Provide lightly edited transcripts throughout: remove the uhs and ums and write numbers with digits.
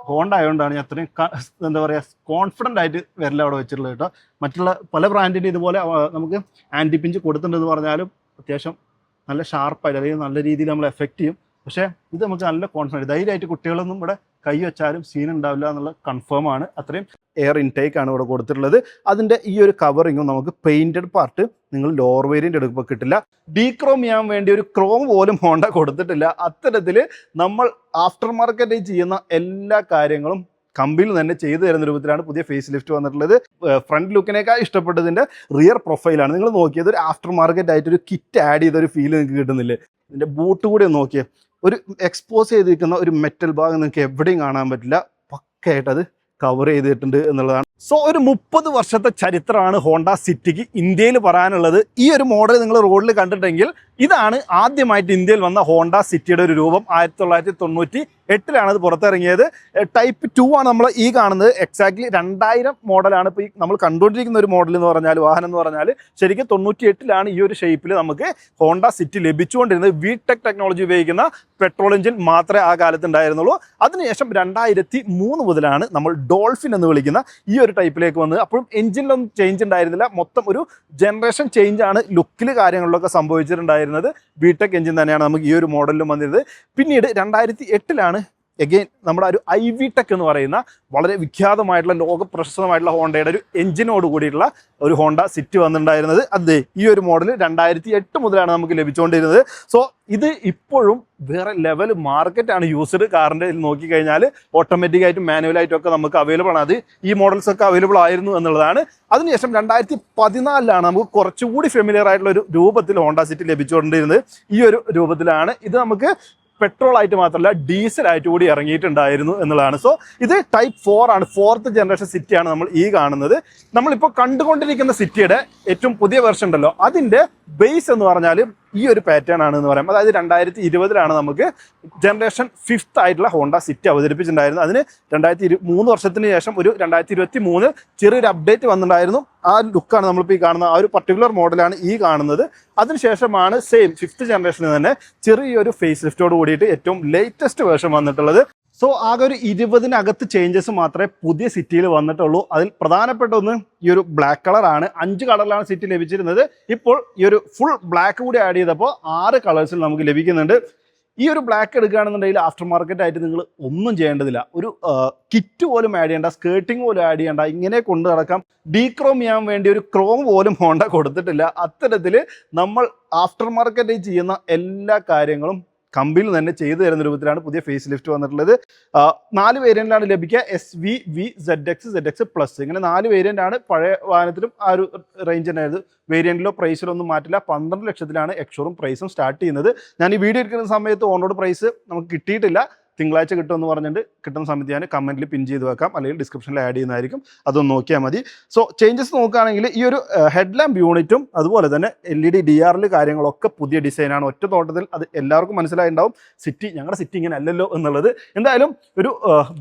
Honda ആയതുകൊണ്ടാണ് ഞാൻ അത്രയും എന്താ പറയുക കോൺഫിഡൻ്റ് ആയിട്ട് വിരൽ അവിടെ വെച്ചിട്ടുള്ളത് കേട്ടോ. മറ്റുള്ള പല ബ്രാൻഡിൻ്റെ ഇതുപോലെ നമുക്ക് ആൻറ്റി പിഞ്ച് കൊടുത്തിട്ടുണ്ടെന്ന് പറഞ്ഞാലും അത്യാവശ്യം നല്ല ഷാർപ്പായിട്ട് അല്ലെങ്കിൽ നല്ല രീതിയിൽ നമ്മൾ എഫക്റ്റ് ചെയ്യും. പക്ഷേ ഇത് നമുക്ക് നല്ല കോൺഫിഡൻറ്റ് ധൈര്യമായിട്ട് കുട്ടികളൊന്നും ഇവിടെ കൈ വെച്ചാലും സീൻ ഉണ്ടാവില്ല എന്നുള്ള കൺഫേം ആണ്. അത്രയും എയർ ഇൻടേക്ക് ആണ് ഇവിടെ കൊടുത്തിട്ടുള്ളത്. അതിൻ്റെ ഈ ഒരു കവറിങ്ങും നമുക്ക് പെയിൻറ്റഡ് പാർട്ട് നിങ്ങൾ ലോവർ വേരിയൻ്റ് എടുക്കുമ്പോൾ കിട്ടില്ല. ഡീക്രോം ചെയ്യാൻ വേണ്ടി ഒരു ക്രോം പോലും ഹോണ്ട കൊടുത്തിട്ടില്ല. അത്തരത്തിൽ നമ്മൾ ആഫ്റ്റർ മാർക്കറ്റ് ചെയ്യുന്ന എല്ലാ കാര്യങ്ങളും കമ്പനിയിൽ തന്നെ ചെയ്തു തരുന്ന രൂപത്തിലാണ് പുതിയ ഫേസ് ലിഫ്റ്റ് വന്നിട്ടുള്ളത്. ഫ്രണ്ട് ലുക്കിനേക്കാൾ ഇഷ്ടപ്പെട്ടതിൻ്റെ റിയർ പ്രൊഫൈലാണ്. നിങ്ങൾ നോക്കിയത് ഒരു ആഫ്റ്റർ മാർക്കറ്റ് ആയിട്ട് ഒരു കിറ്റ് ആഡ് ചെയ്തൊരു ഫീൽ നിങ്ങൾക്ക് കിട്ടുന്നില്ലേ? ഇതിൻ്റെ ബൂട്ട് കൂടി ഒന്ന് നോക്കിയേ. ഒരു എക്സ്പോസ് ചെയ്തിരിക്കുന്ന ഒരു മെറ്റൽ ഭാഗം നിങ്ങൾക്ക് എവിടെയും കാണാൻ പറ്റില്ല. പക്കയായിട്ട് അത് കവർ ചെയ്തിട്ടുണ്ട് എന്നുള്ളതാണ്. സോ ഒരു 30 വർഷത്തെ ചരിത്രമാണ് ഹോണ്ട സിറ്റിക്ക് ഇന്ത്യയിൽ പറയാനുള്ളത്. ഈ ഒരു മോഡൽ നിങ്ങൾ റോഡിൽ കണ്ടിട്ടെങ്കിൽ ഇതാണ് ആദ്യമായിട്ട് ഇന്ത്യയിൽ വന്ന ഹോണ്ട സിറ്റിയുടെ ഒരു രൂപം. 1998 അത് പുറത്തിറങ്ങിയത്. ടൈപ്പ് 2 ആണ് നമ്മൾ ഈ കാണുന്നത്. എക്സാക്ട്ലി 2000 മോഡലാണ് ഇപ്പോൾ ഈ നമ്മൾ കണ്ടുകൊണ്ടിരിക്കുന്ന ഒരു മോഡൽ എന്ന് പറഞ്ഞാൽ, വാഹനം എന്ന് പറഞ്ഞാൽ ശരിക്കും 98 ഈ ഒരു ഷേപ്പിൽ നമുക്ക് ഹോണ്ട സിറ്റി ലഭിച്ചുകൊണ്ടിരുന്നത്. VTEC ടെക്നോളജി ഉപയോഗിക്കുന്ന പെട്രോൾ എഞ്ചിൻ മാത്രമേ ആ കാലത്ത് ഉണ്ടായിരുന്നുള്ളൂ. അതിനുശേഷം 2003 മുതലാണ് നമ്മൾ ഡോൾഫിൻ എന്ന് വിളിക്കുന്ന ഈ ഒരു ടൈപ്പിലേക്ക് വന്നത്. അപ്പോഴും എഞ്ചിനിലൊന്നും ചേഞ്ച് ഉണ്ടായിരുന്നില്ല. മൊത്തം ഒരു ജനറേഷൻ ചേഞ്ച് ആണ് ലുക്കിൽ കാര്യങ്ങളിലൊക്കെ സംഭവിച്ചിട്ടുണ്ടായിരുന്നത്. VTEC എഞ്ചിൻ തന്നെയാണ് നമുക്ക് ഈ ഒരു മോഡലിലും വന്നിരുന്നത്. പിന്നീട് 2008 എഗെയിൻ നമ്മുടെ ഒരു iVTEC എന്ന് പറയുന്ന വളരെ വിഖ്യാതമായിട്ടുള്ള ലോക പ്രശസ്തമായിട്ടുള്ള ഹോണ്ടയുടെ ഒരു എഞ്ചിനോട് കൂടിയിട്ടുള്ള ഒരു ഹോണ്ട സിറ്റി വന്നിട്ടുണ്ടായിരുന്നത്. അതെ, ഈ ഒരു മോഡൽ 2008 മുതലാണ് നമുക്ക് ലഭിച്ചുകൊണ്ടിരുന്നത്. സോ ഇത് ഇപ്പോഴും വേറെ ലെവൽ മാർക്കറ്റാണ് യൂസ്ഡ് കാറിൻ്റെ നോക്കിക്കഴിഞ്ഞാൽ. ഓട്ടോമാറ്റിക്കായിട്ടും മാനുവലായിട്ടും ഒക്കെ നമുക്ക് അവൈലബിൾ ആണ്. അത് ഈ മോഡൽസ് ഒക്കെ അവൈലബിൾ ആയിരുന്നു എന്നുള്ളതാണ്. അതിനുശേഷം 2014 നമുക്ക് കുറച്ചുകൂടി ഫെമിലിയർ ആയിട്ടുള്ള ഒരു രൂപത്തിൽ ഹോണ്ട സിറ്റി ലഭിച്ചുകൊണ്ടിരുന്നത്. ഈ ഒരു രൂപത്തിലാണ്. ഇത് നമുക്ക് പെട്രോൾ ആയിട്ട് മാത്രമല്ല ഡീസൽ ആയിട്ട് കൂടി ഇറങ്ങിയിട്ടുണ്ടായിരുന്നു എന്നുള്ളതാണ്. സോ ഇത് ടൈപ്പ് 4 ആണ്. 4th ജനറേഷൻ സിറ്റിയാണ് നമ്മൾ ഈ കാണുന്നത്. നമ്മളിപ്പോൾ കണ്ടുകൊണ്ടിരിക്കുന്ന സിറ്റിയുടെ ഏറ്റവും പുതിയ വെർഷൻ ഉണ്ടല്ലോ, അതിൻ്റെ ബേസ് എന്ന് പറഞ്ഞാൽ ഈ ഒരു പാറ്റേൺ ആണ് എന്ന് പറയാം. അതായത് 2020 നമുക്ക് ജനറേഷൻ 5th ആയിട്ടുള്ള ഹോണ്ട സിറ്റി അവതരിപ്പിച്ചിട്ടുണ്ടായിരുന്നു. അതിന് 2003 വർഷത്തിന് ശേഷം ഒരു 2023 ചെറിയൊരു അപ്ഡേറ്റ് വന്നിട്ടുണ്ടായിരുന്നു. ആ ലുക്കാണ് നമ്മളിപ്പോൾ ഈ കാണുന്ന ആ ഒരു പർട്ടിക്കുലർ മോഡലാണ് ഈ കാണുന്നത്. അതിനുശേഷമാണ് സെയിം 5th ജനറേഷനിൽ തന്നെ ചെറിയൊരു ഫേസ് ലിഫ്റ്റോട് കൂടിയിട്ട് ഏറ്റവും ലേറ്റസ്റ്റ് വേർഷൻ വന്നിട്ടുള്ളത്. സോ ആകെ ഒരു 20-നകത്ത് ചേഞ്ചസ് മാത്രമേ പുതിയ സിറ്റിയിൽ വന്നിട്ടുള്ളൂ. അതിൽ പ്രധാനപ്പെട്ട ഒന്ന് ഈ ഒരു ബ്ലാക്ക് കളറാണ്. 5 കളറിലാണ് സിറ്റി ലഭിച്ചിരുന്നത്. ഇപ്പോൾ ഈ ഒരു ഫുൾ ബ്ലാക്ക് കൂടി ആഡ് ചെയ്തപ്പോൾ 6 കളേഴ്സിൽ നമുക്ക് ലഭിക്കുന്നുണ്ട്. ഈ ഒരു ബ്ലാക്ക് എടുക്കുകയാണെന്നുണ്ടെങ്കിൽ ആഫ്റ്റർ മാർക്കറ്റ് ആയിട്ട് നിങ്ങൾ ഒന്നും ചെയ്യേണ്ടതില്ല. ഒരു കിറ്റ് പോലും ആഡ് ചെയ്യേണ്ട, സ്കേർട്ടിങ് പോലും ആഡ് ചെയ്യേണ്ട, ഇങ്ങനെ കൊണ്ടു നടക്കാം. ഡീക്രോം ചെയ്യാൻ വേണ്ടി ഒരു ക്രോം പോലും ഹോണ്ട കൊടുത്തിട്ടില്ല. അത്തരത്തിൽ നമ്മൾ ആഫ്റ്റർ മാർക്കറ്റ് ചെയ്യുന്ന എല്ലാ കാര്യങ്ങളും കമ്പനിയിൽ തന്നെ ചെയ്തു തരുന്ന രൂപത്തിലാണ് പുതിയ ഫേസ് ലിഫ്റ്റ് വന്നിട്ടുള്ളത്. 4 വേരിയൻ്റാണ് ലഭിക്കുക. SV, V, ZX, ZX+. ഇങ്ങനെ 4 വേരിയൻ്റാണ്. പഴയ വാഹനത്തിലും ആ ഒരു റേഞ്ച് തന്നെയായിരുന്നു. വേരിയൻറ്റിലോ പ്രൈസിലോ ഒന്നും മാറ്റില്ല. 12 ലക്ഷത്തിലാണ് എക്സ്ഷോറൂം പ്രൈസും സ്റ്റാർട്ട് ചെയ്യുന്നത്. ഞാൻ ഈ വീഡിയോ എടുക്കുന്ന സമയത്ത് ഓൺ റോഡ് പ്രൈസ് നമുക്ക് കിട്ടിയിട്ടില്ല. തിങ്കളാഴ്ച കിട്ടുമെന്ന് പറഞ്ഞിട്ട് കിട്ടുന്ന സമയത്ത് ഞാൻ കമൻറ്റിൽ പിൻ ചെയ്ത് വെക്കാം, അല്ലെങ്കിൽ ഡിസ്ക്രിപ്ഷനിൽ ആഡ് ചെയ്യുന്നതായിരിക്കും. അതൊന്ന് നോക്കിയാൽ മതി. സോ ചേഞ്ചസ് നോക്കുകയാണെങ്കിൽ ഈ ഒരു ഹെഡ് ലാമ്പ് യൂണിറ്റും അതുപോലെ തന്നെ LED DRL കാര്യങ്ങളൊക്കെ പുതിയ ഡിസൈനാണ്. ഒറ്റ തോട്ടത്തിൽ അത് എല്ലാവർക്കും മനസ്സിലായിട്ടുണ്ടാവും. ഞങ്ങളുടെ സിറ്റി ഇങ്ങനെ അല്ലല്ലോ എന്നുള്ളത്. എന്തായാലും ഒരു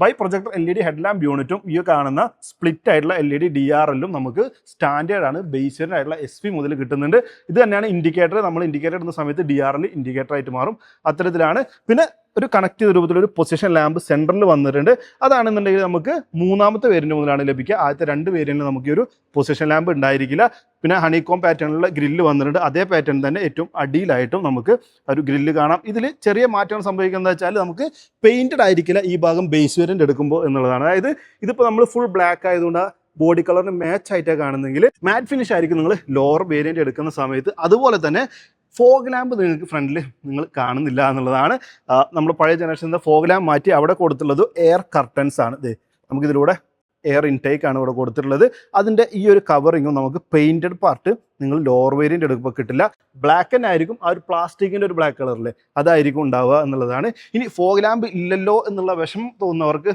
bi projector LED head lamp യൂണിറ്റും ഈ കാണുന്ന സ്പ്ലിറ്റ് ആയിട്ടുള്ള LED DRLും നമുക്ക് സ്റ്റാൻഡേർഡ് ആണ്. ബേസ്ഡ് ആയിട്ടുള്ള SV മുതൽ കിട്ടുന്നുണ്ട്. ഇത് തന്നെയാണ് ഇൻഡിക്കേറ്റർ. നമ്മൾ ഇൻഡിക്കേറ്റർ ഇടുന്ന സമയത്ത് DRL ഇൻഡിക്കേറ്റർ ആയിട്ട് മാറും. അത്തരത്തിലാണ്. പിന്നെ ഒരു കണക്ട് ചെയ്ത രൂപത്തിലൊരു പൊസിഷൻ ലാമ്പ് സെൻറ്ററിൽ വന്നിട്ടുണ്ട്. അതാണെന്നുണ്ടെങ്കിൽ നമുക്ക് 3ാമത്തെ വേരിയൻ്റ് മുതലാണ് ലഭിക്കുക. ആദ്യത്തെ 2 വേരിയൻറ്റിൽ നമുക്ക് ഒരു പൊസിഷൻ ലാമ്പ് ഉണ്ടായിരിക്കില്ല. പിന്നെ ഹണികോം പാറ്റേണിലുള്ള ഗ്രില്ല് വന്നിട്ടുണ്ട്. അതേ പാറ്റേൺ തന്നെ ഏറ്റവും അടിയിലായിട്ടും നമുക്ക് ഒരു ഗ്രില്ല് കാണാം. ഇതിൽ ചെറിയ മാറ്റങ്ങൾ സംഭവിക്കുന്നത് വെച്ചാൽ നമുക്ക് പെയിൻറ്റഡ് ആയിരിക്കില്ല ഈ ഭാഗം ബേസ് വേരിയൻ്റ് എടുക്കുമ്പോൾ എന്നുള്ളതാണ്. അതായത് ഇതിപ്പോൾ നമ്മൾ ഫുൾ ബ്ലാക്ക് ആയതുകൊണ്ട് ബോഡി കളറിന് മാച്ച് ആയിട്ടാണ് കാണുന്നെങ്കിൽ മാറ്റ് ഫിനിഷ് ആയിരിക്കും നിങ്ങൾ ലോവർ വേരിയൻ്റ് എടുക്കുന്ന സമയത്ത്. അതുപോലെ തന്നെ ഫോഗ് ലാമ്പ് നിങ്ങൾക്ക് ഫ്രണ്ടിൽ നിങ്ങൾ കാണുന്നില്ല എന്നുള്ളതാണ്. നമ്മൾ പഴയ ജനറേഷനിൽ ഫോഗ് ലാമ്പ് മാറ്റി അവിടെ കൊടുത്തുള്ളത് എയർ കർട്ടൻസ് ആണ്. നമുക്കിതിലൂടെ എയർ ഇൻടേക്ക് ആണ് ഇവിടെ കൊടുത്തിട്ടുള്ളത്. അതിൻ്റെ ഈ ഒരു കവറിങ്ങും നമുക്ക് പെയിൻറ്റഡ് പാർട്ട് നിങ്ങൾ ലോവർ വേരിയൻ്റ് എടുക്കുമ്പോൾ കിട്ടില്ല. ബ്ലാക്ക് തന്നെ ആയിരിക്കും. ആ ഒരു പ്ലാസ്റ്റിക്കിൻ്റെ ഒരു ബ്ലാക്ക് കളറിൽ അതായിരിക്കും ഉണ്ടാവുക എന്നുള്ളതാണ്. ഇനി ഫോഗ് ലാമ്പ് ഇല്ലല്ലോ എന്നുള്ള വിഷമം തോന്നുന്നവർക്ക്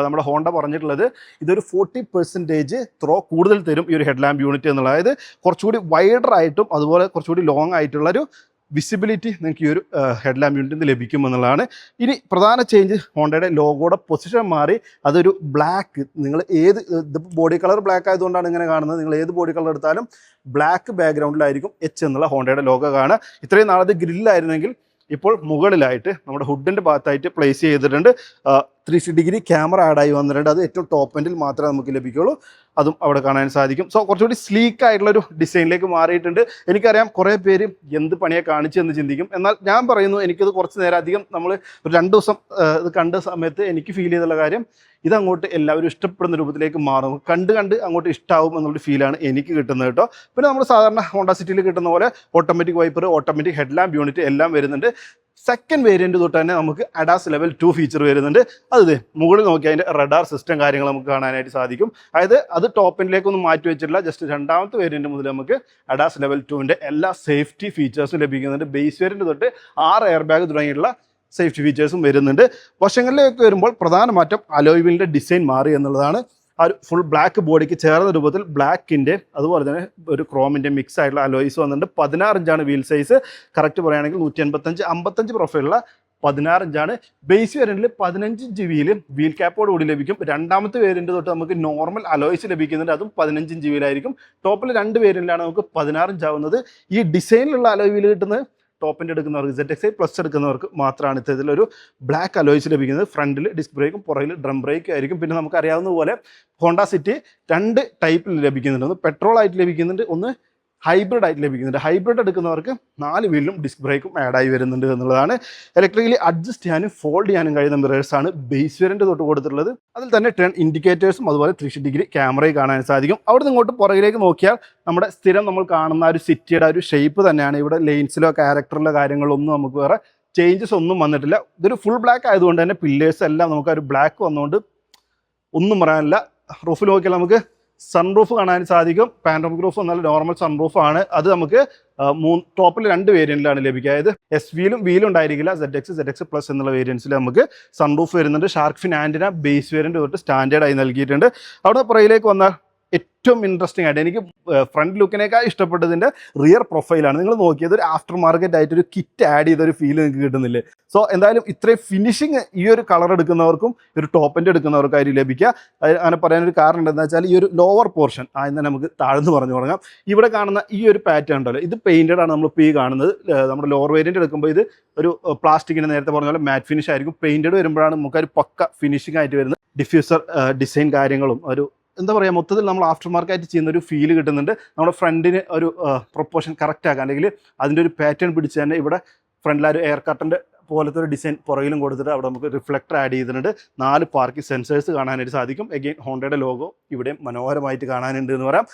നമ്മുടെ ഹോണ്ട പറഞ്ഞിട്ടുള്ളത് ഇതൊരു 40% ത്രോ കൂടുതൽ തരും ഈ ഒരു ഹെഡ് ലാമ്പ് യൂണിറ്റ് എന്നുള്ളത്. അതായത് കുറച്ചുകൂടി വൈഡർ ആയിട്ടും അതുപോലെ കുറച്ചുകൂടി ലോങ് ആയിട്ടുള്ളൊരു വിസിബിലിറ്റി നിങ്ങൾക്ക് ഈ ഒരു ഹെഡ് ലാമ്പ് യൂണിറ്റിൽ നിന്ന് ലഭിക്കുമെന്നുള്ളതാണ്. ഇനി പ്രധാന ചേഞ്ച് ഹോണ്ടയുടെ ലോഗോയുടെ പൊസിഷൻ മാറി. അതൊരു ബ്ലാക്ക്, നിങ്ങൾ ഏത് ബോഡി കളർ ബ്ലാക്ക് ആയതുകൊണ്ടാണ് ഇങ്ങനെ കാണുന്നത്. നിങ്ങൾ ഏത് ബോഡി കളർ എടുത്താലും ബ്ലാക്ക് ബാക്ക്ഗ്രൗണ്ടിലായിരിക്കും H എന്നുള്ള ഹോണ്ടയുടെ ലോഗോ കാണുക. ഇത്രയും നാളത്തെ ഗ്രില്ലായിരുന്നെങ്കിൽ ഇപ്പോൾ മുകളിലായിട്ട് നമ്മുടെ ഹുഡിൻ്റെ ഭാഗത്തായിട്ട് പ്ലേസ് ചെയ്തിട്ടുണ്ട്. 360 ക്യാമറ ആഡായി വന്നിട്ടുണ്ട്. അത് ഏറ്റവും ടോപ്പ് എൻഡിൽ മാത്രമേ നമുക്ക് ലഭിക്കുകയുള്ളൂ. അതും അവിടെ കാണാൻ സാധിക്കും. സോ കുറച്ചുകൂടി സ്ലീക്ക് ആയിട്ടുള്ളൊരു ഡിസൈനിലേക്ക് മാറിയിട്ടുണ്ട്. എനിക്കറിയാം കുറേ പേര് എന്ത് പണിയെ കാണിച്ചെന്ന് ചിന്തിക്കും. എന്നാൽ ഞാൻ പറയുന്നു, എനിക്കത് കുറച്ച് നേരം അധികം നമ്മൾ ഒരു 2 ദിവസം ഇത് കണ്ട സമയത്ത് എനിക്ക് ഫീൽ ചെയ്തുള്ള കാര്യം, ഇതങ്ങോട്ട് എല്ലാവരും ഇഷ്ടപ്പെടുന്ന രൂപത്തിലേക്ക് മാറും. കണ്ട് അങ്ങോട്ട് ഇഷ്ടമാവും എന്നുള്ളൊരു ഫീലാണ് എനിക്ക് കിട്ടുന്നത് കേട്ടോ. പിന്നെ നമ്മൾ സാധാരണ ഹോണ്ട സിറ്റിയിൽ കിട്ടുന്ന പോലെ automatic wiper, automatic head lamp unit എല്ലാം വരുന്നുണ്ട്. സെക്കൻഡ് വേരിയൻറ്റ് തൊട്ട് തന്നെ നമുക്ക് അഡാസ് ലെവൽ 2 ഫീച്ചർ വരുന്നുണ്ട്. അത് മുകളിൽ നോക്കി അതിൻ്റെ റഡാർ സിസ്റ്റം കാര്യങ്ങൾ നമുക്ക് കാണാനായിട്ട് സാധിക്കും. അതായത് അത് ടോപ്പ് എൻഡിലേക്കൊന്നും മാറ്റി വെച്ചിട്ടില്ല. ജസ്റ്റ് രണ്ടാമത്തെ വേരിയൻറ്റ് മുതൽ നമുക്ക് അഡാസ് ലെവൽ 2ൻ്റെ എല്ലാ സേഫ്റ്റി ഫീച്ചേഴ്സും ലഭിക്കുന്നുണ്ട്. ബേസ് വേരിയൻറ്റ് തൊട്ട് 6 എയർ ബാഗ് തുടങ്ങിയിട്ടുള്ള സേഫ്റ്റി ഫീച്ചേഴ്സും വരുന്നുണ്ട്. വശങ്ങളിലേക്ക് വരുമ്പോൾ പ്രധാന മാറ്റം അലോയ് വീലിൻ്റെ ഡിസൈൻ മാറി എന്നുള്ളതാണ്. ആ ഒരു ഫുൾ ബ്ലാക്ക് ബോഡിക്ക് ചേർന്ന രൂപത്തിൽ ബ്ലാക്കിൻ്റെ അതുപോലെ തന്നെ ഒരു ക്രോമിൻ്റെ മിക്സ് ആയിട്ടുള്ള അലോയ്സ് വന്നിട്ടുണ്ട്. 16 ഇഞ്ചാണ് വീൽ സൈസ്. കറക്റ്റ് പറയുകയാണെങ്കിൽ 185-55 പ്രൊഫൈലുള്ള 16 ഇഞ്ചാണ്. ബേസ് വേരിയൻറ്റിൽ 15 ഇഞ്ച് വീൽ ക്യാപ്പോട് കൂടി ലഭിക്കും. രണ്ടാമത്തെ വേരിയൻറ്റ് തൊട്ട് നമുക്ക് നോർമൽ അലോയ്സ് ലഭിക്കുന്നുണ്ട്. അതും 15 ഇഞ്ച് വീലായിരിക്കും. ടോപ്പിൽ 2 വേരിയൻറ്റിലാണ് നമുക്ക് 16 ഇഞ്ച് ആവുന്നത്. ഈ ഡിസൈനിലുള്ള അലോയ് വീൽ കിട്ടുന്നത് ടോപ്പിൻ്റെ എടുക്കുന്നവർക്ക്, ZXi പ്ലസ് എടുക്കുന്നവർക്ക് മാത്രമാണ് ഇത്തരത്തിലൊരു ബ്ലാക്ക് അലോയ്സ് ലഭിക്കുന്നത്. ഫ്രണ്ടിൽ ഡിസ്ക് ബ്രേക്കും പുറകിൽ ഡ്രം ബ്രേക്കും ആയിരിക്കും. പിന്നെ നമുക്കറിയാവുന്ന പോലെ ഹോണ്ട സിറ്റി 2 ടൈപ്പിൽ ലഭിക്കുന്നുണ്ട്. ഒന്ന് പെട്രോൾ ആയിട്ട് ലഭിക്കുന്നുണ്ട്, ഒന്ന് ഹൈബ്രിഡ് ആയിട്ട് ലഭിക്കുന്നുണ്ട്. ഹൈബ്രിഡ് എടുക്കുന്നവർക്ക് 4 വീലിലും ഡിസ്ക് ബ്രേക്കും ആഡായി വരുന്നുണ്ട് എന്നുള്ളതാണ്. ഇലക്ട്രിക്കലി അഡ്ജസ്റ്റ് ചെയ്യാനും ഫോൾഡ് ചെയ്യാനും കഴിയുന്ന മിറേഴ്സാണ് ബേസ് വേരിയൻറ്റ് തൊട്ട് കൊടുത്തിട്ടുള്ളത്. അതിൽ തന്നെ ടേൺ ഇൻഡിക്കേറ്റേഴ്സും അതുപോലെ 360 ക്യാമറയും കാണാൻ സാധിക്കും. അവിടെ നിന്ന് ഇങ്ങോട്ട് പുറകിലേക്ക് നോക്കിയാൽ നമ്മുടെ സ്ഥിരം നമ്മൾ കാണുന്ന ഒരു സിറ്റിയുടെ ഒരു ഷേപ്പ് തന്നെയാണ്. ഇവിടെ ലെയിൻസിലോ ക്യാരക്ടറിലോ കാര്യങ്ങളൊന്നും നമുക്ക് വേറെ ചേഞ്ചസ് ഒന്നും വന്നിട്ടില്ല. ഇതൊരു ഫുൾ ബ്ലാക്ക് ആയതുകൊണ്ട് തന്നെ പില്ലേഴ്സ് എല്ലാം നമുക്ക് ഒരു ബ്ലാക്ക് വന്നുകൊണ്ട് ഒന്നും പറയാനില്ല. റൂഫിൽ നോക്കിയാൽ നമുക്ക് സൺറൂഫ് കാണാൻ സാധിക്കും. പാനോറമിക് റൂഫ് എന്നാൽ നോർമൽ സൺറൂഫ് ആണ്. അത് നമുക്ക് ടോപ്പിൽ 2 വേരിയൻറ്റിലാണ് ലഭിക്കുക. അതായത് എസ് വീലും ഉണ്ടായിരിക്കില്ല. ZX പ്ലസ് എന്നുള്ള വേരിയൻസിൽ നമുക്ക് സൺറൂഫ് വരുന്നുണ്ട്. Shark fin antenna base variant തൊട്ട് സ്റ്റാൻഡേർഡായി നൽകിയിട്ടുണ്ട്. അവിടെ പുറയിലേക്ക് വന്നാൽ ഏറ്റവും ഇൻട്രസ്റ്റിംഗ് ആയിട്ട് എനിക്ക് ഫ്രണ്ട് ലുക്കിനേക്കാൾ ഇഷ്ടപ്പെട്ടതിൻ്റെ റിയർ പ്രൊഫൈലാണ്. നിങ്ങൾ നോക്കിയത് ഒരു ആഫ്റ്റർ മാർക്കറ്റ് ആയിട്ട് ഒരു കിറ്റ് ആഡ് ചെയ്തൊരു ഫീൽ നിങ്ങൾക്ക് കിട്ടുന്നില്ലേ? സോ എന്തായാലും ഇത്രയും ഫിനിഷിങ് ഈ ഒരു കളർ എടുക്കുന്നവർക്കും ഒരു ടോപ്പ് എൻഡ് എടുക്കുന്നവർക്കായിരിക്കും ലഭിക്കുക. അങ്ങനെ പറയാനൊരു കാരണം എന്താണെന്ന് വെച്ചാൽ ഈ ഒരു ലോവർ പോർഷൻ ആദ്യം നമുക്ക് താഴ്ന്നു പറഞ്ഞു തുടങ്ങാം. ഇവിടെ കാണുന്ന ഈ ഒരു പാറ്റേൺ ഉണ്ടല്ലോ, ഇത് പെയിൻറ്റഡ് ആണ് നമ്മളിപ്പോൾ ഈ കാണുന്നത്. നമ്മുടെ ലോവർ വേരിയൻറ്റ് എടുക്കുമ്പോൾ ഇത് ഒരു പ്ലാസ്റ്റിക്കിൻ്റെ നേരത്തെ പറഞ്ഞ പോലെ മാറ്റ് ഫിനിഷ് ആയിരിക്കും. പെയിൻറ്റഡ് വരുമ്പോഴാണ് നമുക്കൊരു പക്ക ഫിനിഷിംഗ് ആയിട്ട് വരുന്നത്. ഡിഫ്യൂസർ ഡിസൈൻ കാര്യങ്ങളും ഒരു എന്താ പറയുക, മൊത്തത്തിൽ നമ്മൾ ആഫ്റ്റർ മാർക്കറ്റ് ചെയ്യുന്ന ഒരു ഫീൽ കിട്ടുന്നുണ്ട്. നമ്മുടെ ഫ്രണ്ടിന് ഒരു പ്രൊപ്പോർഷൻ കറക്റ്റ് ആക്കാൻ, അല്ലെങ്കിൽ അതിൻ്റെ ഒരു പാറ്റേൺ പിടിച്ച് തന്നെ ഇവിടെ ഫ്രണ്ടിൽ ഒരു എയർ കട്ടൻ്റെ പോലത്തെ ഒരു ഡിസൈൻ പുറകിലും കൊടുത്തിട്ട് അവിടെ നമുക്ക് റിഫ്ലക്ടർ ആഡ് ചെയ്തിട്ടുണ്ട്. 4 പാർക്കിംഗ് സെൻസേഴ്സ് കാണാനായിട്ട് സാധിക്കും. എഗെയിൻ ഹോണ്ടയുടെ ലോഗോ ഇവിടെയും മനോഹരമായിട്ട് കാണാനുണ്ട് എന്ന് പറയാം.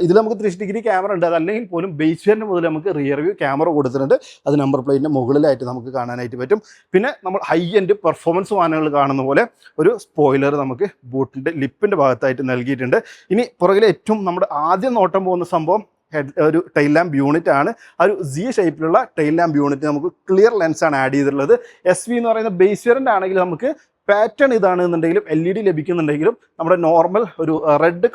ഇതിൽ നമുക്ക് 360 ക്യാമറ ഉണ്ട്. അതല്ലെങ്കിൽ പോലും ബേസ് വേരിയൻറ്റ് മുതൽ നമുക്ക് റിയർ വ്യൂ ക്യാമറ കൊടുത്തിട്ടുണ്ട്. അത് നമ്പർ പ്ലേറ്റിൻ്റെ മുകളിലായിട്ട് നമുക്ക് കാണാനായിട്ട് പറ്റും. പിന്നെ നമ്മൾ ഹൈ എൻഡ് പെർഫോമൻസ് വാഹനങ്ങൾ കാണുന്ന പോലെ ഒരു സ്പോയിലർ നമുക്ക് ബൂട്ടിൻ്റെ ലിപ്പിൻ്റെ ഭാഗത്തായിട്ട് നൽകിയിട്ടുണ്ട്. ഇനി പുറകിലെ ഏറ്റവും നമ്മുടെ ആദ്യം നോട്ടം പോകുന്ന സംഭവം ഒരു ടൈൽ ലാമ്പ് യൂണിറ്റ് ആണ്. ആ ഒരു Z ഷേപ്പിലുള്ള ടൈൽ ലാമ്പ് യൂണിറ്റ് നമുക്ക് ക്ലിയർ ലെൻസാണ് ആഡ് ചെയ്തിട്ടുള്ളത്. SV എന്ന് പറയുന്ന ബേസ് വേരിയൻ്റ് ആണെങ്കിൽ നമുക്ക് പാറ്റേൺ ഇതാണെന്നുണ്ടെങ്കിലും LED ലഭിക്കുന്നുണ്ടെങ്കിലും നമ്മുടെ നോർമൽ ഒരു റെഡ്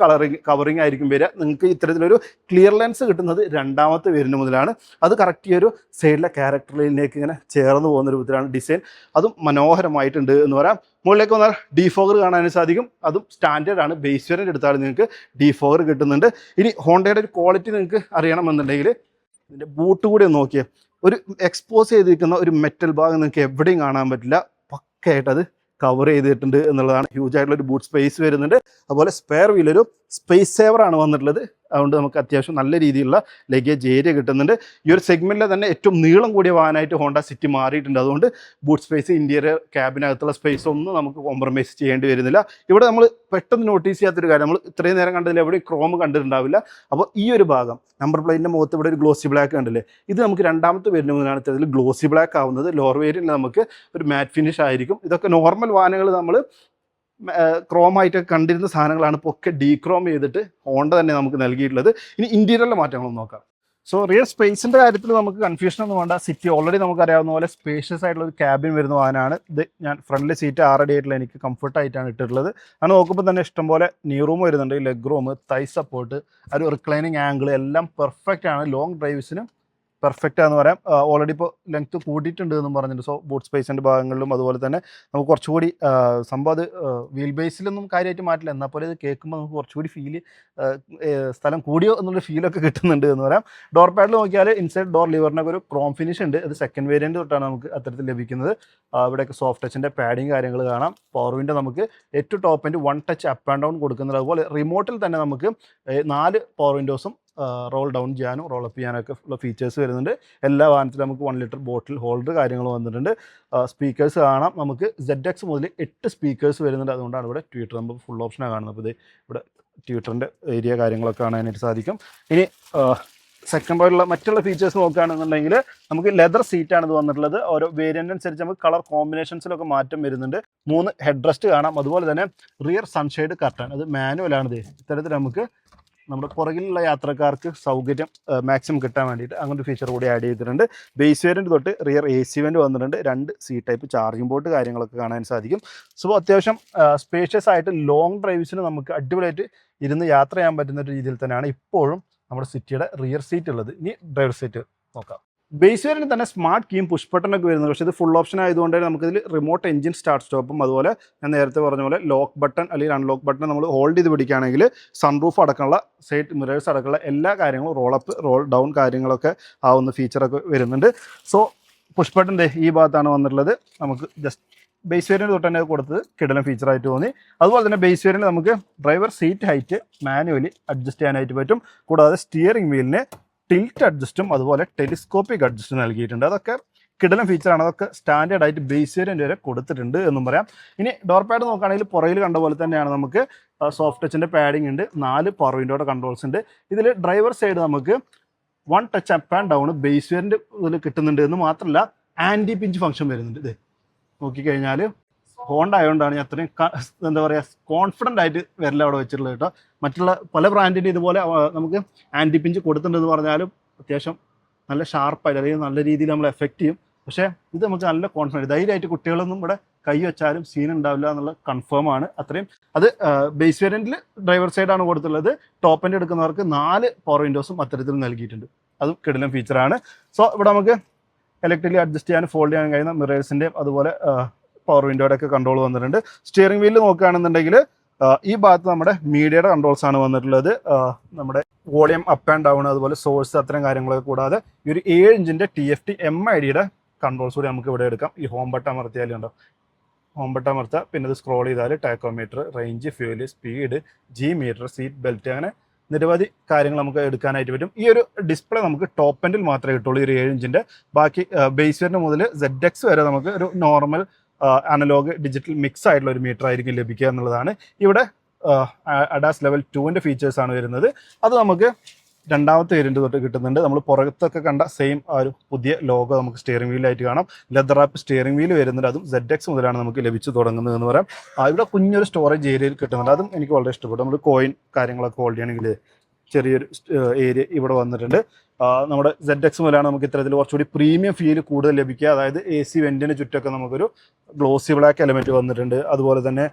കവറിങ് ആയിരിക്കും വരിക. നിങ്ങൾക്ക് ഇത്തരത്തിലൊരു ക്ലിയർ ലെൻസ് കിട്ടുന്നത് രണ്ടാമത്തെ വേരിയൻ്റ് മുതലാണ്. അത് കറക്റ്റ് ഈ ഒരു സൈഡിലെ ക്യാരക്ടറിലേക്ക് ഇങ്ങനെ ചേർന്ന് പോകുന്ന രൂപത്തിലാണ് ഡിസൈൻ. അതും മനോഹരമായിട്ടുണ്ട് എന്ന് പറയാം. മുകളിലേക്ക് വന്നാൽ ഡീഫോഗർ കാണാനും സാധിക്കും. അതും സ്റ്റാൻഡേർഡ് ആണ്. ബേസ് വേരിയൻ്റ് എടുത്താൽ നിങ്ങൾക്ക് ഡീഫോഗർ കിട്ടുന്നുണ്ട്. ഇനി ഹോണ്ടയുടെ ഒരു ക്വാളിറ്റി നിങ്ങൾക്ക് അറിയണമെന്നുണ്ടെങ്കിൽ ഇതിൻ്റെ ബൂട്ട് കൂടി ഒന്ന് നോക്കിയാൽ ഒരു എക്സ്പോസ് ചെയ്തിരിക്കുന്ന ഒരു മെറ്റൽ ഭാഗം നിങ്ങൾക്ക് എവിടെയും കാണാൻ പറ്റില്ല. പക്കയായിട്ടത് കവർ ചെയ്തിട്ടുണ്ട് എന്നുള്ളതാണ്. ഹ്യൂജ് ആയിട്ടുള്ള ഒരു ബൂട്ട് സ്പേസ് വരുന്നുണ്ട്. അതുപോലെ സ്പെയർ വീലൊരു സ്പേസ് സേവറാണ് വന്നിട്ടുള്ളത്. അതുകൊണ്ട് നമുക്ക് അത്യാവശ്യം നല്ല രീതിയിലുള്ള ലഗേജ് ഏരിയ കിട്ടുന്നുണ്ട്. ഈ ഒരു സെഗ്മെൻറ്റിലെ തന്നെ ഏറ്റവും നീളം കൂടിയ വാഹനമായിട്ട് ഹോണ്ട സിറ്റി മാറിയിട്ടുണ്ട്. അതുകൊണ്ട് ബൂട്ട് സ്പേസ്, ഇൻറ്റീരിയർ ക്യാബിനകത്തുള്ള സ്പേസ് ഒന്നും നമുക്ക് കോംപ്രമൈസ് ചെയ്യേണ്ടി വരുന്നില്ല. ഇവിടെ നമ്മൾ പെട്ടെന്ന് നോട്ടീസ് ചെയ്യാത്തൊരു കാര്യം, നമ്മൾ ഇത്രയും നേരം കണ്ടതിൽ എവിടെയും ക്രോം കണ്ടിട്ടുണ്ടാവില്ല. അപ്പോൾ ഈ ഒരു ഭാഗം നമ്പർ പ്ലേറ്റിൻ്റെ മുഖത്ത് ഇവിടെ ഒരു ഗ്ലോസി ബ്ലാക്ക് കണ്ടില്ലേ, ഇത് നമുക്ക് രണ്ടാമത്തെ വേരിയൻ്റ് മുതലാണ് ഇത്തരത്തിൽ ഗ്ലോസി ബ്ലാക്ക് ആവുന്നത്. ലോവർ വേരിയൻറ്റിൽ നമുക്ക് ഒരു മാറ്റ് ഫിനിഷ് ആയിരിക്കും. ഇതൊക്കെ നോർമൽ വാഹനങ്ങൾ നമ്മൾ ക്രോമായിട്ടൊക്കെ കണ്ടിരുന്ന സാധനങ്ങളാണ്. ഇപ്പോൾ ഒക്കെ ഡീക്രോം ചെയ്തിട്ട് ഹോണ്ട തന്നെ നമുക്ക് നൽകിയിട്ടുള്ളത്. ഇനി ഇൻറ്റീരിയറിലെ മാറ്റങ്ങളൊന്നും നോക്കാം. സോ റിയർ സ്പേസിൻ്റെ കാര്യത്തിൽ നമുക്ക് കൺഫ്യൂഷൻ ഒന്നും വേണ്ട. സിറ്റി ഓൾറെഡി നമുക്കറിയാവുന്ന പോലെ സ്പേഷ്യസ് ആയിട്ടുള്ള ഒരു ക്യാബിൻ വരുന്ന വാഹനമാണ് ഇത്. ഞാൻ ഫ്രണ്ടിലെ സീറ്റ് 6 അടി ആയിട്ടുള്ള എനിക്ക് കംഫർട്ടായിട്ടാണ് ഇട്ടിട്ടുള്ളത്. അങ്ങനെ നോക്കുമ്പോൾ തന്നെ ഇഷ്ടംപോലെ നീ റൂം വരുന്നുണ്ട്, ലെഗ് റൂം, തൈ സപ്പോർട്ട്, ഒരു റിക്ലൈനിങ് ആംഗിൾ എല്ലാം പെർഫെക്റ്റ് ആണ്. ലോങ് ഡ്രൈവ്സിനും പെർഫെക്റ്റ് ആണെന്ന് പറയാം. ഓൾറെഡി ഇപ്പോൾ ലെങ്ത് കൂട്ടിയിട്ടുണ്ട് എന്നും പറഞ്ഞിട്ടുണ്ട്. സോ ബൂട്ട് സ്പേസിൻ്റെ ഭാഗങ്ങളിലും അതുപോലെ തന്നെ നമുക്ക് കുറച്ചുകൂടി സംഭവം അത് വീൽ ബേസിലൊന്നും കാര്യമായിട്ട് മാറ്റില്ല, എന്നാൽ പോലെ ഇത് കേൾക്കുമ്പോൾ നമുക്ക് കുറച്ചുകൂടി സ്ഥലം കൂടിയോ എന്നുള്ള ഫീലൊക്കെ കിട്ടുന്നുണ്ട് എന്ന് പറയാം. ഡോർ പാഡിൽ നോക്കിയാൽ ഇൻസൈഡ് ഡോർ ലിവറിനൊക്കെ ഒരു ക്രോം ഫിനിഷ് ഉണ്ട്. അത് സെക്കൻഡ് വേരിയൻറ്റ് തൊട്ടാണ് നമുക്ക് അത്തരത്തിൽ ലഭിക്കുന്നത്. ഇവിടെയൊക്കെ സോഫ്റ്റ് ടച്ചിൻ്റെ പാഡിങ് കാര്യങ്ങൾ കാണാം. പവർ വിൻഡോ നമുക്ക് ഏറ്റവും top and 1 touch up and down കൊടുക്കുന്നത്. അതുപോലെ റിമോട്ടിൽ തന്നെ നമുക്ക് 4 പവർ വിൻഡോസും റോൾ ഡൗൺ ചെയ്യാനും റോൾ അപ്പ് ചെയ്യാനൊക്കെ ഉള്ള ഫീച്ചേഴ്സ് വരുന്നുണ്ട്. എല്ലാ വാഹനത്തിലും നമുക്ക് 1 ലിറ്റർ ബോട്ടിൽ ഹോൾഡർ കാര്യങ്ങൾ വന്നിട്ടുണ്ട്. സ്പീക്കേഴ്സ് കാണാം. നമുക്ക് ZX മുതൽ 8 സ്പീക്കേഴ്സ് വരുന്നുണ്ട്. അതുകൊണ്ടാണ് ഇവിടെ ട്വിറ്റർ നമ്മൾ ഫുൾ ഓപ്ഷനാണ് കാണുന്നത്. അപ്പോൾ ഇത് ഇവിടെ ട്വിറ്ററിൻ്റെ ഏരിയ കാര്യങ്ങളൊക്കെ കാണാനായിട്ട് സാധിക്കും. ഇനി സെക്കൻഡ് പോലുള്ള മറ്റുള്ള ഫീച്ചേഴ്സ് നോക്കുകയാണെന്നുണ്ടെങ്കിൽ നമുക്ക് ലെതർ സീറ്റാണ് ഇത് വന്നിട്ടുള്ളത്. ഓരോ വേരിയൻ്റ് അനുസരിച്ച് നമുക്ക് കളർ കോമ്പിനേഷൻസിലൊക്കെ മാറ്റം വരുന്നുണ്ട്. 3 ഹെഡ് റെസ്റ്റ് കാണാം. അതുപോലെ തന്നെ റിയർ സൺഷെയ്ഡ് കർട്ടൻ, അത് മാനുവലാണിത്. ഇത്തരത്തിൽ നമുക്ക് നമ്മുടെ പുറകിലുള്ള യാത്രക്കാർക്ക് സൗകര്യം മാക്സിമം കിട്ടാൻ വേണ്ടിയിട്ട് അങ്ങനെ ഒരു ഫീച്ചർ കൂടി ആഡ് ചെയ്തിട്ടുണ്ട്. ബേസ് വേരിയൻറ്റ് തൊട്ട് റിയർ AC വെൻ്റ് വന്നിട്ടുണ്ട്. 2 C ടൈപ്പ് ചാർജിംഗ് പോർട്ട് കാര്യങ്ങളൊക്കെ കാണാൻ സാധിക്കും. സോ അത്യാവശ്യം സ്പേഷ്യസ് ആയിട്ട് ലോങ് ഡ്രൈവ്സിന് നമുക്ക് അടിപൊളിയായിട്ട് ഇരുന്ന് യാത്ര ചെയ്യാൻ പറ്റുന്ന ഒരു രീതിയിൽ തന്നെയാണ് ഇപ്പോഴും നമ്മുടെ സിറ്റിയുടെ റിയർ സീറ്റ് ഉള്ളത്. ഇനി ഡ്രൈവർ സീറ്റ് നോക്കാം. ബേസ് വേരിയൻറ്റ് തന്നെ സ്മാർട്ട് കീയും പുഷ് ബട്ടണൊക്കെ വരുന്നത്. പക്ഷേ ഇത് ഫുൾ ഓപ്ഷൻ ആയതുകൊണ്ട് തന്നെ നമുക്കിതിൽ റിമോട്ട് എഞ്ചിൻ സ്റ്റാർട്ട് സ്റ്റോപ്പും അതുപോലെ ഞാൻ നേരത്തെ പറഞ്ഞ പോലെ ലോക്ക് ബട്ടൺ അല്ലെങ്കിൽ അൺലോക്ക് ബട്ടൺ നമ്മൾ ഹോൾഡ് ചെയ്ത് പിടിക്കുകയാണെങ്കിൽ സൺറൂഫ് അടക്കമുള്ള സൈഡ് മിറേഴ്സ് അടക്കമുള്ള എല്ലാ കാര്യങ്ങളും റോൾ അപ്പ് റോൾ ഡൗൺ കാര്യങ്ങളൊക്കെ ആവുന്ന ഫീച്ചറൊക്കെ വരുന്നുണ്ട്. സോ പുഷ് ബട്ടൻ്റെ ഈ ഭാഗത്താണ് വന്നിട്ടുള്ളത്. നമുക്ക് ജസ്റ്റ് ബേസ് വേരിയൻറ്റ് തൊട്ട് തന്നെ കൊടുത്തത് കിടലൻ ഫീച്ചറായിട്ട് തോന്നി. അതുപോലെ തന്നെ ബേസ് വേരിയൻറ്റ് നമുക്ക് driver seat height manually adjust ചെയ്യാനായിട്ട് പറ്റും. കൂടാതെ സ്റ്റിയറിംഗ് വീലിന് ടിൽറ്റ് അഡ്ജസ്റ്റും അതുപോലെ ടെലിസ്കോപ്പിക് അഡ്ജസ്റ്റും നൽകിയിട്ടുണ്ട്. അതൊക്കെ കിടലൻ ഫീച്ചറാണ്. അതൊക്കെ സ്റ്റാൻഡേർഡ് ആയിട്ട് ബേസ് വേരിയൻറ്റ് വരെ കൊടുത്തിട്ടുണ്ട് എന്നും പറയാം. ഇനി ഡോർ പാഡ് നോക്കുകയാണെങ്കിൽ പുറകിൽ കണ്ട പോലെ തന്നെയാണ് നമുക്ക് സോഫ്റ്റ് ടച്ചിൻ്റെ പാഡിംഗ് ഉണ്ട്. 4 പവർ വിൻഡോയുടെ കൺട്രോൾസ് ഉണ്ട്. ഇതിൽ ഡ്രൈവർ സൈഡ് നമുക്ക് 1 touch up and down base variant ഇതിൽ കിട്ടുന്നുണ്ട് എന്ന് മാത്രമല്ല ആൻറ്റി പിഞ്ച് ഫംഗ്ഷൻ വരുന്നുണ്ട്. ഇത് നോക്കിക്കഴിഞ്ഞാൽ ഹോണ്ട ആയതുകൊണ്ടാണ് ഞാൻ അത്രയും എന്താ പറയുക കോൺഫിഡൻ്റ് ആയിട്ട് വരല അവിടെ വെച്ചിട്ടുള്ളത് കേട്ടോ. മറ്റുള്ള പല ബ്രാൻഡിൻ്റെ ഇതുപോലെ നമുക്ക് ആൻറ്റി പിഞ്ച് കൊടുത്തിട്ടുണ്ടെന്ന് പറഞ്ഞാലും അത്യാവശ്യം നല്ല ഷാർപ്പായിട്ട് അല്ലെങ്കിൽ നല്ല രീതിയിൽ നമ്മൾ എഫക്റ്റ് ചെയ്യും. പക്ഷേ ഇത് നമുക്ക് നല്ല കോൺഫിഡൻറ്റ് ധൈര്യമായിട്ട് കുട്ടികളൊന്നും ഇവിടെ കൈ വെച്ചാലും സീൻ ഉണ്ടാവില്ല എന്നുള്ള കൺഫേം ആണ്. അത്രയും അത് ബേസ് വേരിയൻറ്റിൽ ഡ്രൈവർ സൈഡാണ് കൊടുത്തുള്ളത്. ടോപ്പ് എൻഡ് എടുക്കുന്നവർക്ക് 4 പവർ വിൻഡോസും അത്തരത്തിൽ നൽകിയിട്ടുണ്ട്. അതും കിടിലൻ ഫീച്ചറാണ്. സോ ഇവിടെ നമുക്ക് ഇലക്ട്രിക്കലി അഡ്ജസ്റ്റ് ചെയ്യാൻ ഫോൾഡ് ചെയ്യാൻ കഴിയുന്ന മിറേഴ്സിൻ്റെയും അതുപോലെ പവർ വിൻഡോയുടെ ഒക്കെ കൺട്രോൾ വന്നിട്ടുണ്ട്. സ്റ്റിയറിംഗ് വീലിൽ നോക്കുകയാണെന്നുണ്ടെങ്കിൽ ഈ ഭാഗത്ത് നമ്മുടെ മീഡിയയുടെ കൺട്രോൾസ് ആണ് വന്നിട്ടുള്ളത്. നമ്മുടെ വോളിയം അപ്പ് ആൻഡ് ഡൗൺ അതുപോലെ സോഴ്സ് അത്തരം കാര്യങ്ങളൊക്കെ കൂടാതെ ഈ ഒരു 7 ഇഞ്ചിൻ്റെ TFT MIDയുടെ കൺട്രോൾസ് കൂടി നമുക്ക് ഇവിടെ എടുക്കാം. ഈ ഹോം ബട്ടൺ അമർത്തിയാലും ഉണ്ടോ, ഹോം ബട്ടൺ അമർത്തുക, പിന്നെ ഇത് സ്ക്രോൾ ചെയ്താൽ tachometer, range, fuel, speed, G meter, seat belt, അങ്ങനെ നിരവധി കാര്യങ്ങൾ നമുക്ക് എടുക്കാനായിട്ട് പറ്റും. ഈ ഒരു ഡിസ്പ്ലേ നമുക്ക് ടോപ്പ് എൻഡിൽ മാത്രമേ കിട്ടുള്ളൂ, ഈ ഒരു 7 ഇഞ്ചിൻ്റെ. ബാക്കി ബേസ് വേരിയൻറ്റ് മുതൽ ZX വരെ നമുക്ക് ഒരു നോർമൽ അനലോഗ് ഡിജിറ്റൽ മിക്സ് ആയിട്ടുള്ള ഒരു മീറ്റർ ആയിരിക്കും ലഭിക്കുക എന്നുള്ളതാണ്. ഇവിടെ അഡാസ് ലെവൽ 2ൻ്റെ ഫീച്ചേഴ്സാണ് വരുന്നത്. അത് നമുക്ക് രണ്ടാമത്തെ വേരിയൻറ്റ് തൊട്ട് കിട്ടുന്നുണ്ട്. നമ്മൾ പുറത്തൊക്കെ കണ്ട സെയിം ആ ഒരു പുതിയ ലോഗോ നമുക്ക് സ്റ്റിയറിംഗ് വീലായിട്ട് കാണാം. ലെതർ ആപ്പ് സ്റ്റിയറിംഗ് വീൽ വരുന്നുണ്ട്. അതും ZX മുതലാണ് നമുക്ക് ലഭിച്ചു തുടങ്ങുന്നത് എന്ന് പറയാം. ഇവിടെ കുഞ്ഞൊരു സ്റ്റോറേജ് ഏരിയയിൽ കിട്ടുന്നുണ്ട്. അതും എനിക്ക് വളരെ ഇഷ്ടപ്പെട്ടു. നമ്മൾ കോയിൻ കാര്യങ്ങളൊക്കെ ഹോൾഡ് ചെയ്യണമെങ്കിൽ ചെറിയൊരു ഏരിയ ഇവിടെ വന്നിട്ടുണ്ട്. നമ്മുടെ ZX മുതലാണ് നമുക്ക് ഇത്തരത്തിൽ കുറച്ചുകൂടി പ്രീമിയം ഫീൽ കൂടുതൽ ലഭിക്കുക. അതായത് AC വെൻറ്റിന് ചുറ്റൊക്കെ നമുക്കൊരു ഗ്ലോസി ബ്ലാക്ക് എലമെൻറ്റ് വന്നിട്ടുണ്ട്. അതുപോലെ തന്നെ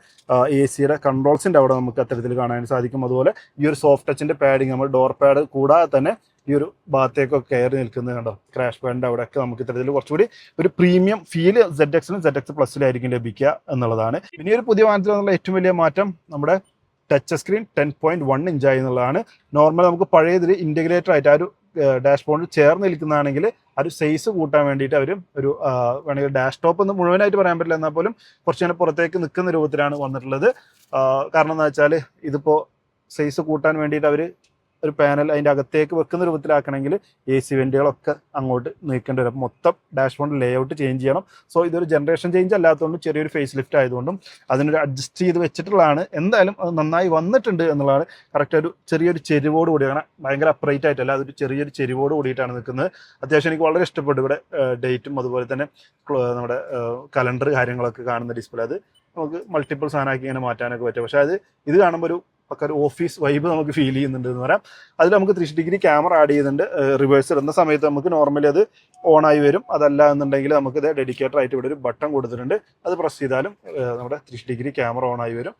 AC കൺട്രോൾസിൻ്റെ അവിടെ നമുക്ക് അത്തരത്തിൽ കാണാൻ സാധിക്കും. അതുപോലെ ഈ ഒരു സോഫ്റ്റ് ടച്ചിൻ്റെ പാഡിങ്, നമ്മൾ ഡോർ പാഡ് കൂടാതെ തന്നെ ഈ ഒരു ഭാഗത്തേക്കൊക്കെ കയറി നിൽക്കുന്നത് കണ്ടോ, ക്രാഷ് പാഡിൻ്റെ അവിടെയൊക്കെ നമുക്ക് ഇത്തരത്തിൽ കുറച്ചുകൂടി ഒരു പ്രീമിയം ഫീല് ZXനും ZX പ്ലസിലായിരിക്കും ലഭിക്കുക എന്നുള്ളതാണ്. പിന്നെ ഒരു പുതിയ വാഹനത്തിൽ നിന്നുള്ള ഏറ്റവും വലിയ മാറ്റം നമ്മുടെ ടച്ച് സ്ക്രീൻ 10.1 ഇഞ്ചായി എന്നുള്ളതാണ്. നോർമൽ നമുക്ക് പഴയതിൽ ഇൻറ്റഗ്രേറ്റർ ആയിട്ട് ആ ഒരു ഡാഷ്ബോർഡിൽ ചേർന്ന് നിൽക്കുന്നതാണെങ്കിൽ ആ ഒരു സൈസ് കൂട്ടാൻ വേണ്ടിയിട്ട് അവർ ഒരു വേണമെങ്കിൽ ഡാഷ് ടോപ്പ് ഒന്ന് മുഴുവനായിട്ട് പറയാൻ പറ്റില്ല, എന്നാൽ പോലും കുറച്ച് നേരം പുറത്തേക്ക് നിൽക്കുന്ന രൂപത്തിലാണ് വന്നിട്ടുള്ളത്. കാരണം എന്താ വെച്ചാൽ ഇതിപ്പോൾ സൈസ് കൂട്ടാൻ വേണ്ടിയിട്ട് അവർ ഒരു പാനൽ അതിൻ്റെ അകത്തേക്ക് വെക്കുന്ന രൂപത്തിലാക്കണമെങ്കിൽ AC വെൻറ്റുകളൊക്കെ അങ്ങോട്ട് നീക്കേണ്ടി വരും. മൊത്തം ഡാഷ്ബോർഡ് ലേഔട്ട് ചേഞ്ച് ചെയ്യണം. സോ ഇതൊരു ജനറേഷൻ ചേഞ്ച് അല്ലാത്തതുകൊണ്ടും ചെറിയൊരു ഫേസ് ലിഫ്റ്റ് ആയതുകൊണ്ടും അതിനൊരു അഡ്ജസ്റ്റ് ചെയ്ത് വെച്ചിട്ടുള്ളതാണ്. എന്തായാലും അത് നന്നായി വന്നിട്ടുണ്ട് എന്നുള്ളതാണ്. കറക്റ്റ് ഒരു ചെറിയൊരു ചെരിവോട് കൂടി, അങ്ങനെ ഭയങ്കര അപ്രൈറ്റ് ആയിട്ടല്ല, അതൊരു ചെറിയൊരു ചെരിവോട് കൂടിയിട്ടാണ് നിൽക്കുന്നത്. അത്യാവശ്യം എനിക്ക് വളരെ ഇഷ്ടപ്പെട്ടു. ഇവിടെ ഡേറ്റും അതുപോലെ തന്നെ നമ്മുടെ കലണ്ടർ കാര്യങ്ങളൊക്കെ കാണുന്ന ഡിസ്പ്ലേ, അത് നമുക്ക് മൾട്ടിപ്പിൾ സാധനമാക്കി ഇങ്ങനെ മാറ്റാനൊക്കെ പറ്റും. പക്ഷേ ഇത് കാണുമ്പോൾ ഒരു ഒക്കെ ഒരു ഓഫീസ് വൈബ് നമുക്ക് ഫീൽ ചെയ്യുന്നുണ്ട് എന്ന് പറയാം. അതിൽ നമുക്ക് 360 ക്യാമറ ആഡ് ചെയ്യുന്നുണ്ട്. റിവേഴ്സ് ഇടുന്ന സമയത്ത് നമുക്ക് നോർമലി അത് ഓണായി വരും. അതല്ല എന്നുണ്ടെങ്കിൽ നമുക്ക് ഇത് ഡെഡിക്കേറ്റഡ് ആയിട്ട് ഇവിടെ ഒരു ബട്ടൺ കൊടുത്തിട്ടുണ്ട്. അത് പ്രസ് ചെയ്താലും നമ്മുടെ 360 ക്യാമറ ഓണായി വരും.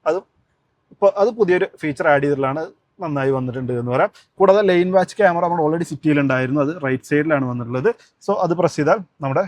അത് പുതിയൊരു ഫീച്ചർ ആഡ് ചെയ്തിട്ടുള്ളതാണ്. നന്നായി വന്നിട്ടുണ്ട് എന്ന് പറയാം. കൂടാതെ ലൈൻ വാച്ച് ക്യാമറ നമ്മൾ ഓൾറെഡി സിറ്റിയിലുണ്ടായിരുന്നു, അത് റൈറ്റ് സൈഡിലാണ് വന്നിട്ടുള്ളത്. സോ അത് പ്രസ് ചെയ്താൽ നമ്മുടെ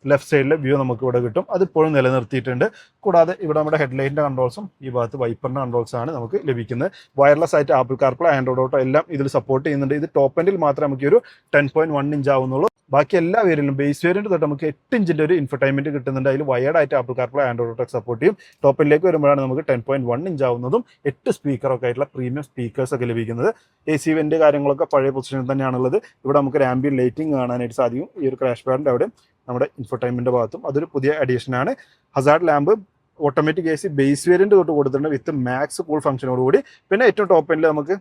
ലെഫ്റ്റ് സൈഡിലെ വ്യൂ നമുക്ക് ഇവിടെ കിട്ടും. അതിപ്പോഴും നിലനിർത്തിയിട്ടുണ്ട്. കൂടാതെ ഇവിടെ നമ്മുടെ ഹെഡ്ലൈറ്റിൻ്റെ കൺട്രോൾസും ഈ ഭാഗത്ത് വൈപ്പറിൻ്റെ കൺട്രോൾസാണ് നമുക്ക് ലഭിക്കുന്നത്. വയർലെസ് ആയിട്ട് ആപ്പിൾ കാർപ്ലേ, ആൻഡ്രോയിഡ് ഓട്ടോ എല്ലാം ഇതിൽ സപ്പോർട്ട് ചെയ്യുന്നുണ്ട്. ഇത് ടോപ്പ് എൻഡിൽ മാത്രമേ നമുക്ക് ഒരു 10.1 ഇഞ്ച് ആവുന്നുള്ളൂ. ബാക്കി എല്ലാ വേരിയന്റിലും ബേസ് വേരിയന്റ് തൊട്ട് നമുക്ക് 8 ഇഞ്ചിൻ്റെ ഒരു ഇൻഫർടൈൻമെന്റ് കിട്ടുന്നുണ്ട്. അതിൽ വയർഡ് ആയിട്ട് apple CarPlay, Android auto support ചെയ്യും. ടോപ്പ് എൻഡിലേക്ക് വരുമ്പോഴാണ് നമുക്ക് 10.1 ഇഞ്ച് ആവുന്നതും 8 സ്പീക്കറൊക്കെ ആയിട്ടുള്ള പ്രീമിയം സ്പീക്കേഴ്സ് ഒക്കെ ലഭിക്കുന്നത്. AC വെന്റ് കാര്യങ്ങളൊക്കെ പഴയ പൊസിഷനിൽ തന്നെയാണുള്ളത്. ഇവിടെ നമുക്ക് ഒരു ആംബിയൻ ലൈറ്റിംഗ് കാണാനായിട്ട് സാധിക്കും. ഈ ഒരു ക്രാഷ് പാഡിൻ്റെ അവിടെ നമ്മുടെ ഇൻഫർടൈൻമെന്റ് ഭാഗത്തും അതൊരു പുതിയ അഡീഷനാണ്. Hazard lamp automatic AC base variant തൊട്ട് കൊടുത്തിട്ടുണ്ട് വിത്ത് മാക്സ് കൂൾ ഫംഗ്ഷനോടുകൂടി. പിന്നെ ഏറ്റവും ടോപ്പ് എൻഡിൽ നമുക്ക്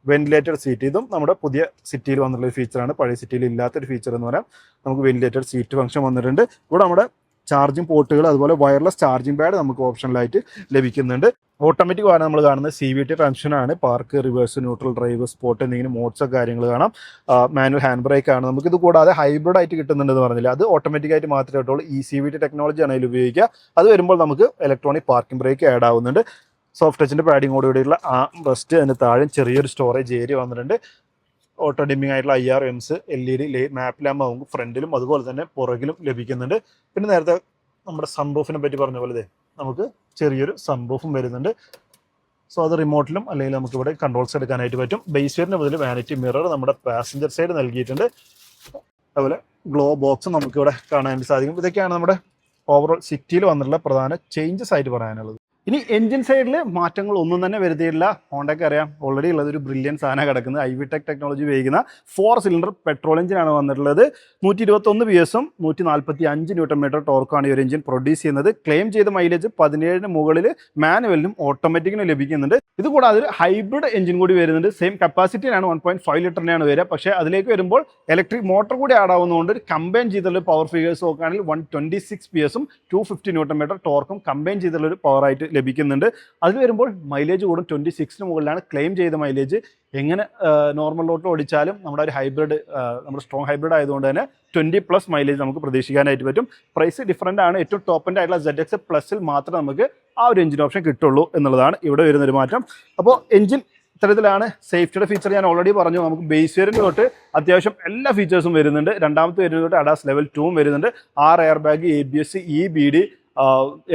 വെന്റിലേറ്റഡ് സീറ്റ്, ഇതും നമ്മുടെ പുതിയ സിറ്റിയിൽ വന്നിട്ടുള്ള ഒരു ഫീച്ചറാണ്. പഴയ സിറ്റിയിൽ ഇല്ലാത്തൊരു ഫീച്ചർ എന്ന് പറയാം. നമുക്ക് വെന്റിലേറ്റഡ് സീറ്റ് ഫംഗ്ഷൻ വന്നിട്ടുണ്ട്. ഇവിടെ നമ്മുടെ ചാർജിങ് പോർട്ടുകൾ, അതുപോലെ വയർലെസ് ചാർജിങ് പാഡ് നമുക്ക് ഓപ്ഷനിലായിട്ട് ലഭിക്കുന്നുണ്ട്. ഓട്ടോമാറ്റിക് വാഹനം നമ്മൾ കാണുന്നത് CVT ട്രാൻസ്മിഷനാണ്. Park, reverse, neutral, drive, sport എന്നിങ്ങനെ മോഡ്സ് ഒക്കെ കാര്യങ്ങൾ കാണാം. മാനുവൽ ഹാൻഡ് ബ്രേക്ക് ആണ്. നമുക്കിത് കൂടാതെ ഹൈബ്രിഡ് ആയിട്ട് കിട്ടുന്നുണ്ടെന്ന് പറഞ്ഞില്ല, അത് ഓട്ടോമാറ്റിക് ആയിട്ട് മാത്രമേ കിട്ടുള്ളൂ. ഈ CVT ടെക്നോളജിയാണ് അതിൽ ഉപയോഗിക്കുക. അത് വരുമ്പോൾ നമുക്ക് ഇലക്ട്രോണിക് പാർക്കിംഗ് ബ്രേക്ക് ആഡ് ആവുന്നുണ്ട്. സോഫ്റ്റ് ടച്ചിൻ്റെ പാഡിങ്ങോടുകൂടിയുള്ള ആ റെസ്റ്റ്, അതിന് താഴെ ചെറിയൊരു സ്റ്റോറേജ് ഏരിയ വന്നിട്ടുണ്ട്. ഓട്ടോ ഡിമ്മിങ് ആയിട്ടുള്ള IRMS LED മാപ്പ് ലാമ്പ് നമുക്ക് ഫ്രണ്ടിലും അതുപോലെ തന്നെ പുറകിലും ലഭിക്കുന്നുണ്ട്. പിന്നെ നേരത്തെ നമ്മുടെ സൺറൂഫിനെ പറ്റി പറഞ്ഞ പോലെ നമുക്ക് ചെറിയൊരു സൺറൂഫും വരുന്നുണ്ട്. സോ അത് റിമോട്ടിലും അല്ലെങ്കിൽ നമുക്ക് ഇവിടെ കൺട്രോൾസ് എടുക്കാനായിട്ട് പറ്റും. ബേസ് വേരിയന്റിന് മുതൽ വാനിറ്റി മിറർ നമ്മുടെ പാസഞ്ചർ സൈഡ് നൽകിയിട്ടുണ്ട്. അതുപോലെ ഗ്ലോ ബോക്സ് നമുക്കിവിടെ കാണാനായിട്ട് സാധിക്കും. ഇതൊക്കെയാണ് നമ്മുടെ ഓവറോൾ സിറ്റിയിൽ വന്നിട്ടുള്ള പ്രധാന ചേഞ്ചസ് ആയിട്ട് പറയാനുള്ളത്. ഇനി എഞ്ചിൻ സൈഡിൽ മാറ്റങ്ങൾ ഒന്നും തന്നെ വരുത്തിയിട്ടില്ല. ഹോണ്ടയ്ക്ക് അറിയാം, ഓൾറെഡി ഉള്ളത് ഒരു ബ്രില്യൻ സാധനം കിടക്കുന്നത്. IVTech ടെക്നോളജി ഉപയോഗിക്കുന്ന 4 സിലിണ്ടർ പെട്രോൾ എഞ്ചിനാണ് വന്നിട്ടുള്ളത്. 121 PS-ഉം 145 Nm ടോർക്കാണ് ഈ ഒരു എഞ്ചിൻ പ്രൊഡ്യൂസ് ചെയ്യുന്നത്. ക്ലെയിം ചെയ്ത മൈലേജ് 17 മുകളിൽ മാനുവലിനും ഓട്ടോമാറ്റിക്കിനും ലഭിക്കുന്നുണ്ട്. ഇത് കൂടാതെ ഒരു ഹൈബ്രിഡ് എഞ്ചിൻ കൂടി വരുന്നുണ്ട്. സെയിം കപ്പാസിറ്റിയാണ് 1.5 ലിറ്ററിനാണ് വരിക. പക്ഷേ അതിലേക്ക് വരുമ്പോൾ ഇലക്ട്രിക് മോട്ടർ കൂടി ആഡ് ആവുന്നതുകൊണ്ട് ഒരു കമ്പൈൻ ചെയ്തുള്ള പവർ ഫിഗേഴ്സ് നോക്കുകയാണെങ്കിൽ 126 PS-ഉം 250 Nm ടോർക്കും കമ്പൈൻ ചെയ്തുള്ളൊരു പവറായിട്ട് ലഭിക്കുന്നുണ്ട്. അതിൽ വരുമ്പോൾ മൈലേജ് കൂടും. 26 മുകളിലാണ് ക്ലെയിം ചെയ്ത മൈലേജ്. എങ്ങനെ നോർമൽ റോട്ടിൽ ഓടിച്ചാലും നമ്മുടെ ഒരു ഹൈബ്രിഡ്, നമ്മുടെ സ്ട്രോങ് ഹൈബ്രിഡ് ആയതുകൊണ്ട് തന്നെ 20+ മൈലേജ് നമുക്ക് പ്രതീക്ഷിക്കാനായിട്ട് പറ്റും. പ്രൈസ് ഡിഫറൻ്റ് ആണ്. ഏറ്റവും ടോപ്പ് എൻഡ് ആയിട്ടുള്ള ZX Plus മാത്രമേ നമുക്ക് ആ ഒരു എഞ്ചിൻ ഓപ്ഷൻ കിട്ടുള്ളൂ എന്നുള്ളതാണ് ഇവിടെ വരുന്നൊരു മാറ്റം. അപ്പോൾ എഞ്ചിൻ ഇത്തരത്തിലാണ്. സേഫ്റ്റിയുടെ ഫീച്ചർ ഞാൻ ഓൾറെഡി പറഞ്ഞു. നമുക്ക് ബേസ് വേരിയന്റ് തൊട്ട് അത്യാവശ്യം എല്ലാ ഫീച്ചേഴ്സും വരുന്നുണ്ട്. രണ്ടാമത്തെ വേരിയന്റ് തൊട്ട് ADAS ലെവൽ 2 വരുന്നുണ്ട്. 6 air bag, ABS, EBD,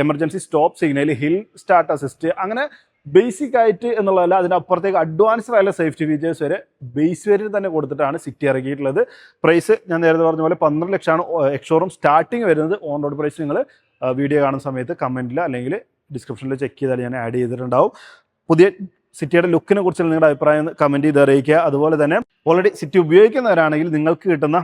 emergency stop signal, hill start assist, അങ്ങനെ ബേസിക് ആയിട്ട് എന്നുള്ളതല്ല, അതിൻ്റെ അപ്പുറത്തേക്ക് അഡ്വാൻസ്ഡ് ആയുള്ള സേഫ്റ്റി ഫീച്ചേഴ്സ് വരെ ബേസ് വേരിയന്റ് തന്നെ കൊടുത്തിട്ടാണ് സിറ്റി ഇറക്കിയിട്ടുള്ളത്. പ്രൈസ് ഞാൻ നേരത്തെ പറഞ്ഞ പോലെ 12 ലക്ഷമാണ് എക്സ്ഷോറൂം സ്റ്റാർട്ടിങ് വരുന്നത്. ഓൺ റോഡ് പ്രൈസ് നിങ്ങൾ വീഡിയോ കാണുന്ന സമയത്ത് കമൻറ്റിൽ അല്ലെങ്കിൽ ഡിസ്ക്രിപ്ഷനിൽ ചെക്ക് ചെയ്താൽ ഞാൻ ആഡ് ചെയ്തിട്ടുണ്ടാവും. പുതിയ സിറ്റിയുടെ ലുക്കിനെ കുറിച്ചുള്ള നിങ്ങളുടെ അഭിപ്രായം കമൻറ്റ് ചെയ്ത് അറിയിക്കുക. അതുപോലെ തന്നെ ഓൾറെഡി സിറ്റി ഉപയോഗിക്കുന്നവരാണെങ്കിൽ നിങ്ങൾക്ക് കിട്ടുന്ന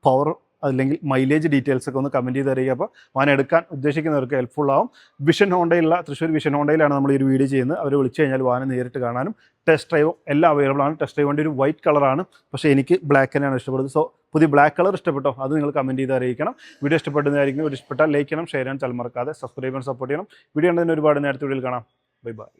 പവർ അല്ലെങ്കിൽ മൈലേജ് ഡീറ്റെയിൽസ് ഒക്കെ ഒന്ന് കമൻറ്റ് ചെയ്ത് അറിയുക. അപ്പോൾ വാഹനം എടുക്കാൻ ഉദ്ദേശിക്കുന്നവർക്ക് ഹെൽപ്ഫുൾ ആവും. വിഷൻ ഹോണ്ടയിലുള്ള തൃശ്ശൂർ വിഷൻ ഹോണ്ടയിലാണ് നമ്മൾ ഈ ഒരു വീഡിയോ ചെയ്യുന്നത്. അവർ വിളിച്ചു കഴിഞ്ഞാൽ വാഹനം നേരിട്ട് കാണാനും ടെസ്റ്റ് ഡ്രൈവും എല്ലാം അവൈലബിൾ ആണ്. ടെസ്റ്റ് ഡ്രൈവ് വേണ്ടി ഒരു വൈറ്റ് കളറാണ്, പക്ഷേ എനിക്ക് ബ്ലാക്ക് തന്നെയാണ് ഇഷ്ടപ്പെടുന്നത്. സോ പുതിയ ബ്ലാക്ക് കളർ ഇഷ്ടപ്പെട്ടോ അത് നിങ്ങൾ കമൻറ്റ് ചെയ്ത് അറിയിക്കണം. വീഡിയോ ഇഷ്ടപ്പെടുന്നതായിരിക്കും. വീഡിയോ ഇഷ്ടപ്പെട്ടാൽ ലൈക്ക് ചെയ്യണം, ഷെയർ ചെയ്യാൻ മറക്കാതെ, സബ്സ്ക്രൈബ് ചെയ്യാൻ സപ്പോർട്ട് ചെയ്യണം. വീഡിയോ ഉണ്ടെങ്കിൽ ഒരുപാട് നേരത്തെ വീഡിയോയിൽ കാണാം. Bye bye.